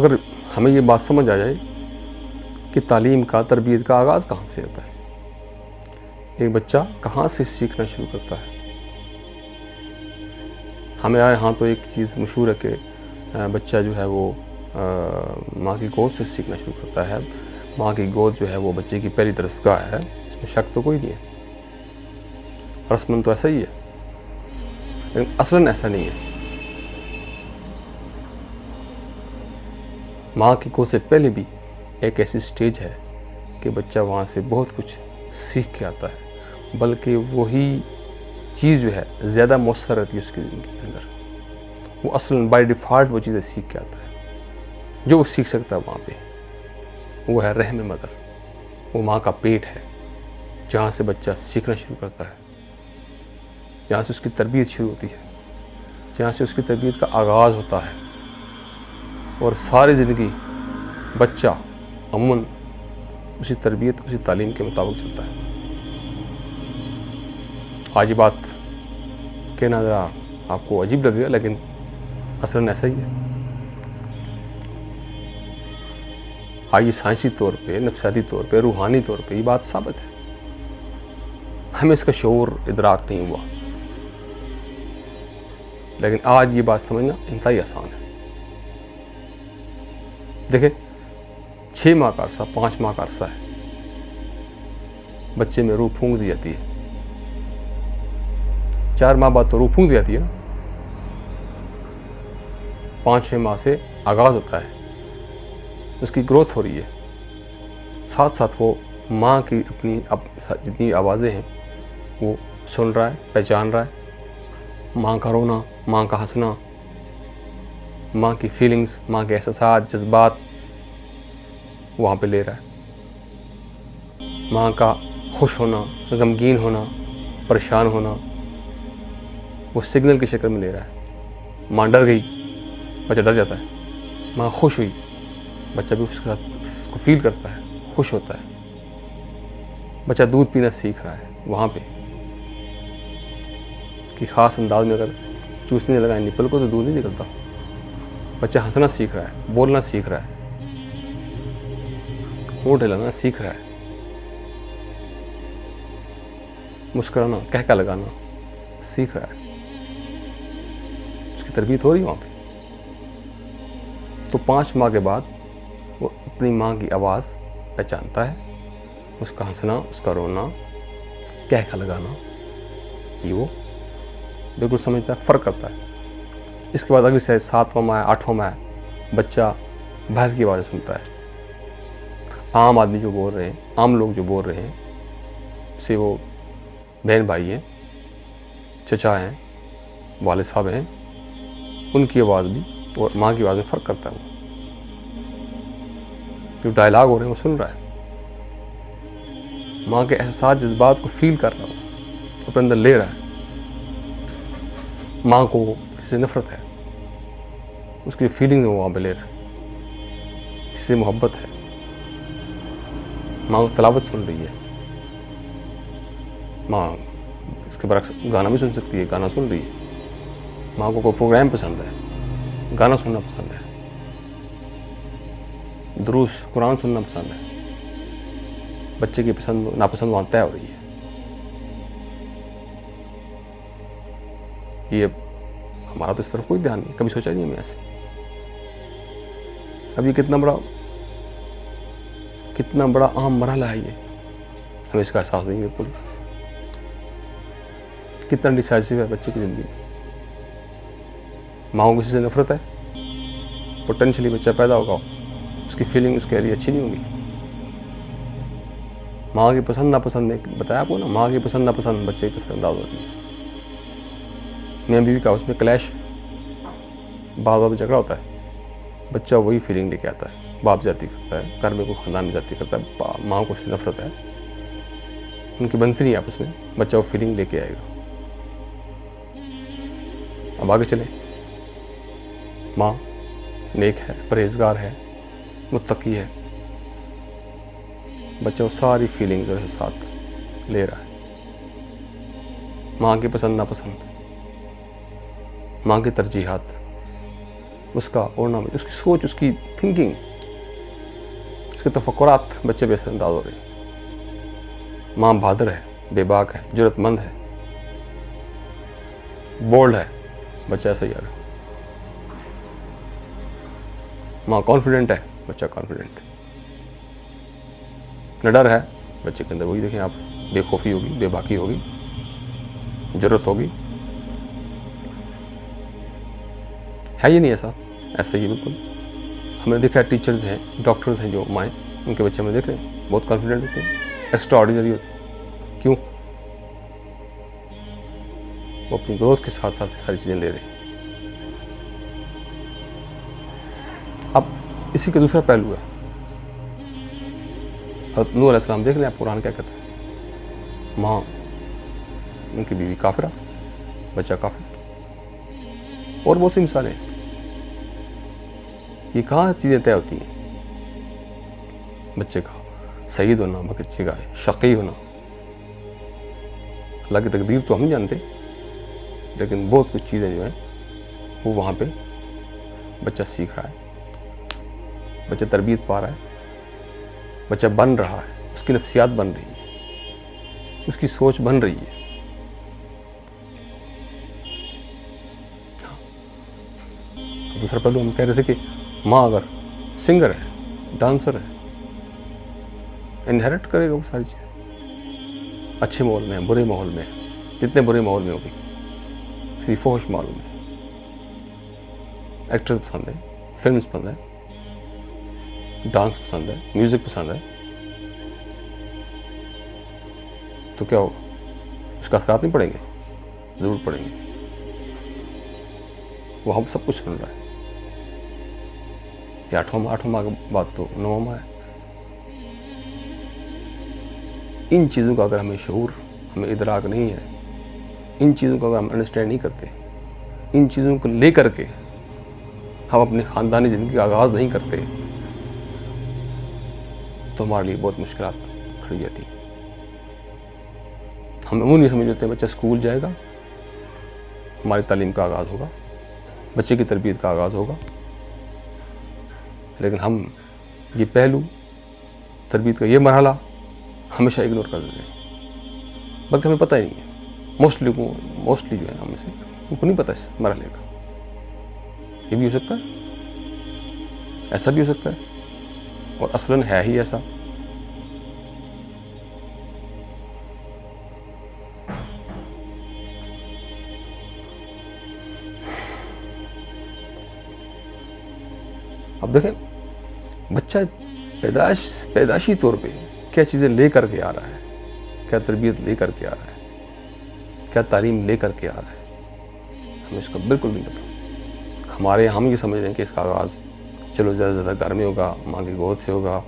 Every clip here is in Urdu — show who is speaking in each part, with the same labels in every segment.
Speaker 1: اگر ہمیں یہ بات سمجھ آ جائے کہ تعلیم کا، تربیت کا آغاز کہاں سے ہوتا ہے، ایک بچہ کہاں سے سیکھنا شروع کرتا ہے. ہمیں یہاں تو ایک چیز مشہور ہے کہ بچہ جو ہے وہ ماں کی گود سے سیکھنا شروع کرتا ہے. ماں کی گود جو ہے وہ بچے کی پہلی درسگاہ ہے، اس میں شک تو کوئی نہیں ہے. رسماً تو ایسا ہی ہے، لیکن اصلاً ایسا نہیں ہے. ماں کی گود سے پہلے بھی ایک ایسی سٹیج ہے کہ بچہ وہاں سے بہت کچھ سیکھ کے آتا ہے، بلکہ وہی چیز جو ہے زیادہ مؤثر رہتی ہے اس کی زندگی کے اندر. وہ اصلاً بائی ڈیفالٹ وہ چیزیں سیکھ کے آتا ہے. جو وہ سیکھ سکتا ہے وہاں پہ وہ ہے رحم مدر، وہ ماں کا پیٹ ہے جہاں سے بچہ سیکھنا شروع کرتا ہے، جہاں سے اس کی تربیت شروع ہوتی ہے، جہاں سے اس کی تربیت کا آغاز ہوتا ہے. اور ساری زندگی بچہ عموماً اسی تربیت، اسی تعلیم کے مطابق چلتا ہے. آج یہ بات کہنا ذرا آپ کو عجیب لگے گا، لیکن اصلاً ایسا ہی ہے. آج یہ سائنسی طور پہ، نفسیاتی طور پہ، روحانی طور پہ یہ بات ثابت ہے. ہمیں اس کا شعور ادراک نہیں ہوا، لیکن آج یہ بات سمجھنا انتہائی آسان ہے. دیکھیں، 6 ماہ کا عرصہ، 5 ماہ کا عرصہ ہے، بچے میں روح پھونک دی جاتی ہے. 4 ماہ بعد تو روح پھونک دی جاتی ہے نا. 5ویں ماہ سے آغاز ہوتا ہے، اس کی گروتھ ہو رہی ہے. ساتھ ساتھ وہ ماں کی اپنی جتنی آوازیں ہیں وہ سن رہا ہے، پہچان رہا ہے. ماں کا رونا، ماں کا ہنسنا، ماں کی فیلنگز، ماں کے احساسات، جذبات وہاں پہ لے رہا ہے. ماں کا خوش ہونا، غمگین ہونا، پریشان ہونا وہ سگنل کی شکل میں لے رہا ہے. ماں ڈر گئی، بچہ ڈر جاتا ہے. ماں خوش ہوئی، بچہ بھی اس کے ساتھ اس کو فیل کرتا ہے، خوش ہوتا ہے. بچہ دودھ پینا سیکھ رہا ہے، وہاں پہ کہ خاص انداز میں اگر چوسنے لگائیں نپل کو تو دودھ نہیں نکلتا. بچہ ہنسنا سیکھ رہا ہے، بولنا سیکھ رہا ہے، ہونٹ ہلانا سیکھ رہا ہے، مسکرانا، کہکا لگانا سیکھ رہا ہے. اس کی تربیت ہو رہی ہے وہاں پہ. تو 5 ماہ کے بعد وہ اپنی ماں کی آواز پہچانتا ہے. اس کا ہنسنا، اس کا رونا، کہکا لگانا یہ وہ بالکل سمجھتا ہے، فرق کرتا ہے. اس کے بعد اگلی سے 7واں ماہ، 8واں ماہ بچہ باہر کی آوازیں سنتا ہے. عام آدمی جو بول رہے ہیں، عام لوگ جو بول رہے ہیں، سے وہ بہن بھائی ہیں، چچا ہیں، والد صاحب ہیں، ان کی آواز بھی اور ماں کی آواز میں فرق کرتا ہے. وہ جو ڈائلاگ ہو رہے ہیں وہ سن رہا ہے، ماں کے احساسات، جذبات کو فیل کر رہا ہے، اپنے اندر لے رہا ہے. ماں کو کسی سے نفرت ہے، اس کی فیلنگ وہ وہاں پہ لے رہا ہے. کسی سے محبت ہے، ماں کو تلاوت سن رہی ہے. ماں اس کے برعکس گانا بھی سن سکتی ہے، گانا سن رہی ہے. ماں کو کوئی پروگرام پسند ہے، گانا سننا پسند ہے، دروس قرآن سننا پسند ہے. بچے کی پسند ناپسند وہاں طے ہو رہی ہے. یہ ہمارا تو اس طرف کوئی دھیان نہیں، کبھی سوچا نہیں ہمیں ایسے. اب یہ کتنا بڑا اہم مرحلہ ہے، یہ ہمیں اس کا احساس نہیں بالکل. کتنا ڈیسائسو ہے بچے کی زندگی میں. ماں کو کسی سے نفرت ہے، پوٹینشلی بچہ پیدا ہوگا، اس کی فیلنگ اس کے لیے اچھی نہیں ہوگی. ماں کی پسند ناپسند میں بتایا آپ کو نا، ماں کی پسند ناپسند بچے کی پسند انداز ہوتی ہے. میاں بیوی کا اس میں کلیش، بعض بار جھگڑا ہوتا ہے، بچہ وہی فیلنگ لے کے آتا ہے. باپ زیادتی کرتا ہے، گھر میں کوئی خاندان میں زیادتی کرتا ہے، ماں کو اس سے نفرت ہے، ان کی بنتی نہیں آپس میں، بچہ وہ فیلنگ لے کے آئے گا. اب آگے چلیں. ماں نیک ہے، پرہیزگار ہے، متقی ہے. بچہ وہ ساری فیلنگز اور احساسات لے رہا ہے. ماں کی پسند ناپسند، ماں کی ترجیحات، اس کا اوڑھنا، اس کی سوچ، اس کی تھنکنگ، اس کے تفکرات بچے پہ اثر انداز ہو رہے ہیں۔ ماں بہادر ہے، بے باک ہے، جرأت مند ہے، بولڈ ہے، بچہ ایسا ہی آگا۔ ماں کانفیڈنٹ ہے، بچہ کانفیڈنٹ ہے۔ نہ ڈر ہے بچے کے اندر، وہی دیکھیں آپ، بے خوفی ہوگی، بے باکی ہوگی، جرأت ہوگی۔ ہے یہ نہیں ایسا؟ ایسا ہی بالکل۔ ہم نے دیکھا ہے ٹیچرز ہیں، ڈاکٹرز ہیں جو مائیں، ان کے بچے ہمیں دیکھ رہے ہیں بہت کانفیڈنٹ ہوتے ہیں، ایکسٹرا آرڈینری ہوتے ہیں۔ کیوں؟ وہ اپنی گروتھ کے ساتھ ساتھ ساری چیزیں لے رہے ہیں۔ اب اسی کا دوسرا پہلو ہے، حضرت نوح علیہ السلام دیکھ لیں آپ، قرآن کیا کہتا ہے؟ ماں، ان کی بیوی کافرہ، بچہ کافر، اور بہت سی مثالیں ہیں۔ یہ کہاں چیزیں طے ہوتی ہیں؟ بچے کا سعید ہونا، بچے کا شقی ہونا، اللہ کی تقدیر تو ہم جانتے، لیکن بہت کچھ چیزیں جو ہیں وہ وہاں پہ بچہ سیکھ رہا ہے، بچہ تربیت پا رہا ہے، بچہ بن رہا ہے، اس کی نفسیات بن رہی ہے، اس کی سوچ بن رہی ہے۔ دوسرا پہلو ہم کہہ رہے تھے کہ ماں اگر سنگر ہے، ڈانسر ہے، انہیرٹ کرے گا وہ ساری چیزیں، اچھے ماحول میں، برے ماحول میں، جتنے برے ماحول میں ہوگی، کسی فحش ماحول میں۔ ایکٹرز پسند ہے، فلمز پسند ہے، ڈانس پسند ہے، میوزک پسند ہے، تو کیا ہوگا؟ اس کا اثرات نہیں پڑیں گے؟ ضرور پڑیں گے۔ وہ ہم سب کچھ سن رہا ہے۔ یہ آٹھواں ماہ کی بات تو 9واں ماہ ہے۔ ان چیزوں کا اگر ہمیں شعور، ہمیں ادراک نہیں ہے، ان چیزوں کا اگر ہم انڈرسٹینڈ نہیں کرتے، ان چیزوں کو لے کر کے ہم اپنی خاندانی زندگی کا آغاز نہیں کرتے، تو ہمارے لیے بہت مشکلات کھڑی جاتی ہیں۔ ہم عموماً یہ سمجھ لیتے ہیں بچہ اسکول جائے گا، ہماری تعلیم کا آغاز ہوگا، بچے کی تربیت کا آغاز ہوگا، لیکن ہم یہ پہلو، تربیت کا یہ مرحلہ ہمیشہ اگنور کر دیتے ہیں، بلکہ ہمیں پتہ ہی نہیں ہے۔ موسٹلی جو ہے ہم میں سے ان کو نہیں پتہ اس مرحلے کا۔ یہ بھی ہو سکتا ہے، ایسا بھی ہو سکتا ہے، اور اصلاً ہے ہی ایسا۔ اب دیکھیں بچہ پیدائشی طور پہ کیا چیزیں لے کر کے آ رہا ہے، کیا تربیت لے کر کے آ رہا ہے، کیا تعلیم لے کر کے آ رہا ہے، ہمیں اس کا بالکل نہیں پتہ۔ ہمارے ہم یہ سمجھ رہے ہیں کہ اس کا آغاز چلو زیادہ سے زیادہ گھر میں ہوگا، ماں کی گود سے ہوگا،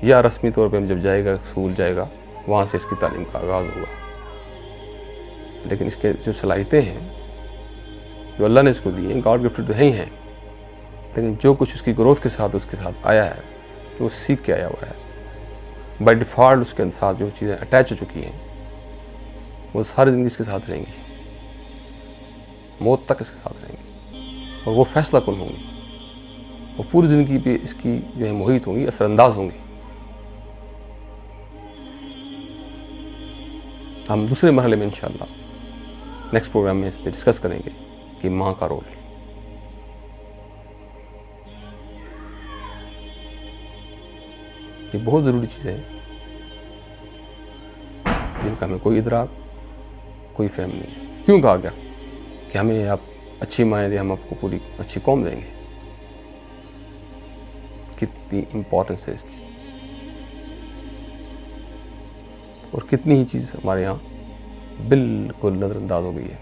Speaker 1: یا رسمی طور پہ ہم جب جائے گا، اسکول جائے گا، وہاں سے اس کی تعلیم کا آغاز ہوگا۔ لیکن اس کے جو صلاحیتیں ہیں جو اللہ نے اس کو دی ہیں، گاڈ گفٹڈ تو ہیں، لیکن جو کچھ اس کی گروتھ کے ساتھ آیا ہے، جو وہ سیکھ کے آیا ہوا ہے، بائی ڈیفالٹ اس کے ساتھ جو چیزیں اٹیچ ہو چکی ہیں، وہ ساری زندگی اس کے ساتھ رہیں گی، موت تک اس کے ساتھ رہیں گی، اور وہ فیصلہ کن ہوں گی، وہ پوری زندگی پہ اس کی جو ہے محیط ہوں گی، اثر انداز ہوں گی۔ ہم دوسرے مرحلے میں انشاءاللہ نیکسٹ پروگرام میں اس پہ ڈسکس کریں گے کہ ماں کا رول۔ یہ بہت ضروری چیزیں ہیں جن کا ہمیں کوئی ادراک، کوئی فہم نہیں ہے۔ کیوں کہا گیا کہ ہمیں آپ اچھی مائیں دیں، ہم آپ کو پوری اچھی قوم دیں گے؟ کتنی امپورٹنس ہے اس کی، اور کتنی ہی چیز ہمارے یہاں بالکل نظر انداز ہو گئی ہے۔